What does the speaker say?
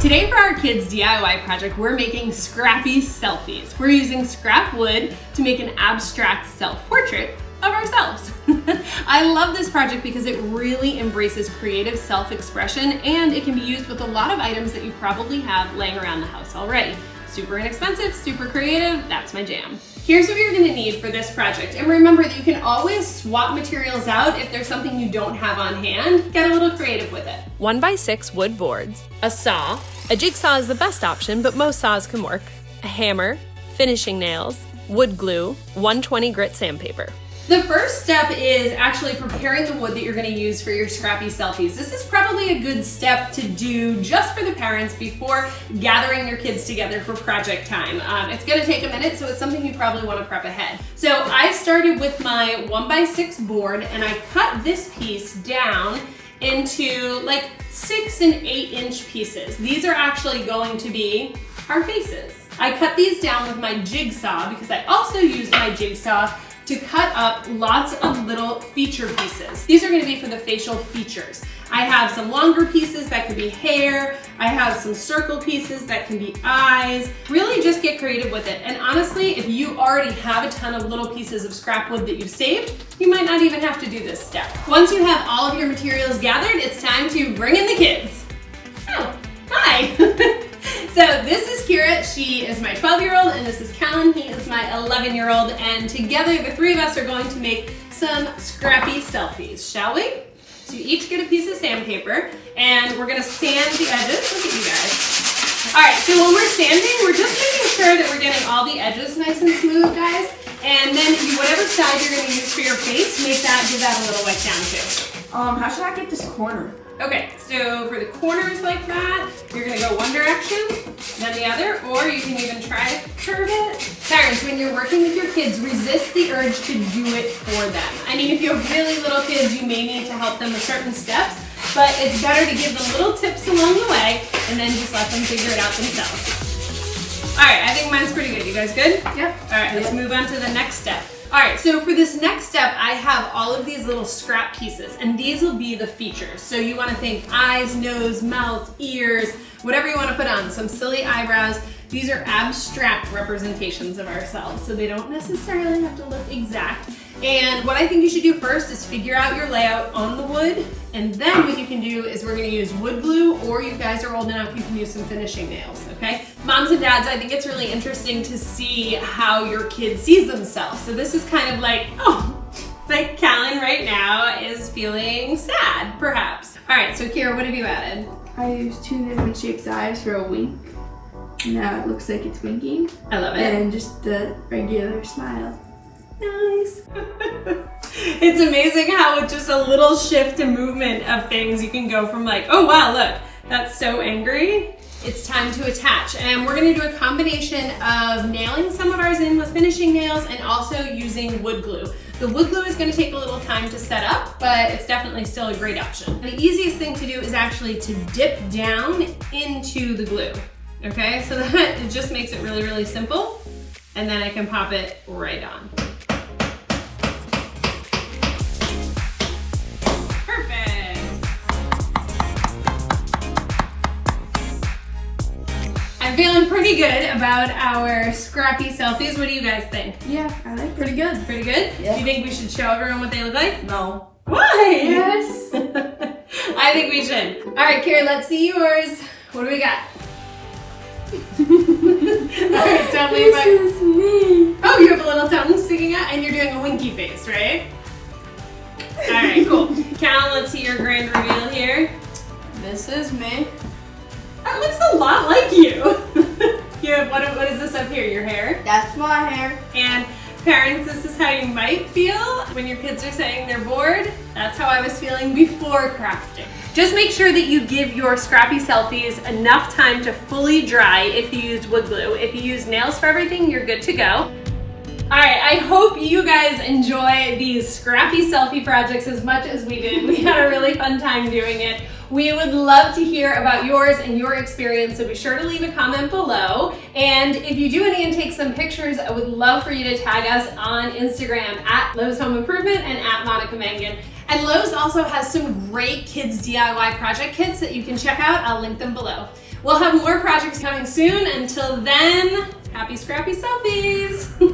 Today for our kids' DIY project, we're making Scrappy Selfies. We're using scrap wood to make an abstract self-portrait of ourselves. I love this project because it really embraces creative self-expression, and it can be used with a lot of items that you probably have laying around the house already. Super inexpensive, super creative, that's my jam. Here's what you're gonna need for this project. And remember that you can always swap materials out if there's something you don't have on hand. Get a little creative with it. 1x6 wood boards, a saw, a jigsaw is the best option, but most saws can work, a hammer, finishing nails, wood glue, 120 grit sandpaper. The first step is actually preparing the wood that you're gonna use for your Scrappy Selfies. This is probably a good step to do just for the parents before gathering your kids together for project time. It's gonna take a minute, so it's something you probably wanna prep ahead. So I started with my 1x6 board, and I cut this piece down into like 6 and 8 inch pieces. These are actually going to be our faces. I cut these down with my jigsaw because I also used my jigsaw to cut up lots of little feature pieces. These are gonna be for the facial features. I have some longer pieces that could be hair. I have some circle pieces that can be eyes. Really just get creative with it. And honestly, if you already have a ton of little pieces of scrap wood that you've saved, you might not even have to do this step. Once you have all of your materials gathered, it's time to bring in the kids. Oh, hi. So this is Kira, she is my 12-year-old, and this is Callan, he is my 11-year-old, and together the three of us are going to make some Scrappy Selfies, shall we? So you each get a piece of sandpaper, and we're gonna sand the edges. Look at you guys. All right, so when we're sanding, we're just making sure that we're getting all the edges nice and smooth, guys, and then whatever side you're gonna use for your face, give that a little wet down too. How should I get this corner? Okay, so for the corners like that, you're gonna go one direction, then the other, or you can even try to curve it. Parents, when you're working with your kids, resist the urge to do it for them. I mean, if you have really little kids, you may need to help them with certain steps, but it's better to give them little tips along the way and then just let them figure it out themselves. All right, I think mine's pretty good. You guys good? Yep. All right, let's move on to the next step. All right, so for this next step, I have all of these little scrap pieces, and these will be the features. So you wanna think eyes, nose, mouth, ears, whatever you wanna put on, some silly eyebrows. These are abstract representations of ourselves, so they don't necessarily have to look exact. And what I think you should do first is figure out your layout on the wood, and then what you can do is we're gonna use wood glue, or you guys are old enough, you can use some finishing nails, okay? Moms and dads, I think it's really interesting to see how your kid sees themselves. So this is kind of like, oh, like Callan right now is feeling sad, perhaps. All right, so Kira, what have you added? I used 2 different shapes of eyes for a wink. Now it looks like it's winking. I love it. And just the regular smile. Nice. It's amazing how with just a little shift and movement of things, you can go from like, oh wow, look, that's so angry. It's time to attach. And we're gonna do a combination of nailing some of ours in with finishing nails and also using wood glue. The wood glue is gonna take a little time to set up, but it's definitely still a great option. The easiest thing to do is actually to dip down into the glue. Okay, so that it just makes it really, really simple. And then I can pop it right on. I'm feeling pretty good about our Scrappy Selfies. What do you guys think? Yeah, I like pretty good. Pretty good? Yeah. Do you think we should show everyone what they look like? No. Why? Yes. I think we should. All right, Kira, let's see yours. What do we got? All right, tell me about... This is me. Oh, you have a little tongue sticking out and you're doing a winky face, right? All right, cool. Callan, let's see your grand reveal here. This is me. That looks a lot like you. You have, what is this up here, your hair? That's my hair. And parents, this is how you might feel when your kids are saying they're bored. That's how I was feeling before crafting. Just make sure that you give your Scrappy Selfies enough time to fully dry if you use wood glue. If you use nails for everything, you're good to go. All right, I hope you guys enjoy these Scrappy Selfie projects as much as we did. We had a really fun time doing it. We would love to hear about yours and your experience, so be sure to leave a comment below. And if you do any and take some pictures, I would love for you to tag us on Instagram at Lowe's Home Improvement and at Monica Mangin. And Lowe's also has some great kids DIY project kits that you can check out. I'll link them below. We'll have more projects coming soon. Until then, happy Scrappy Selfies!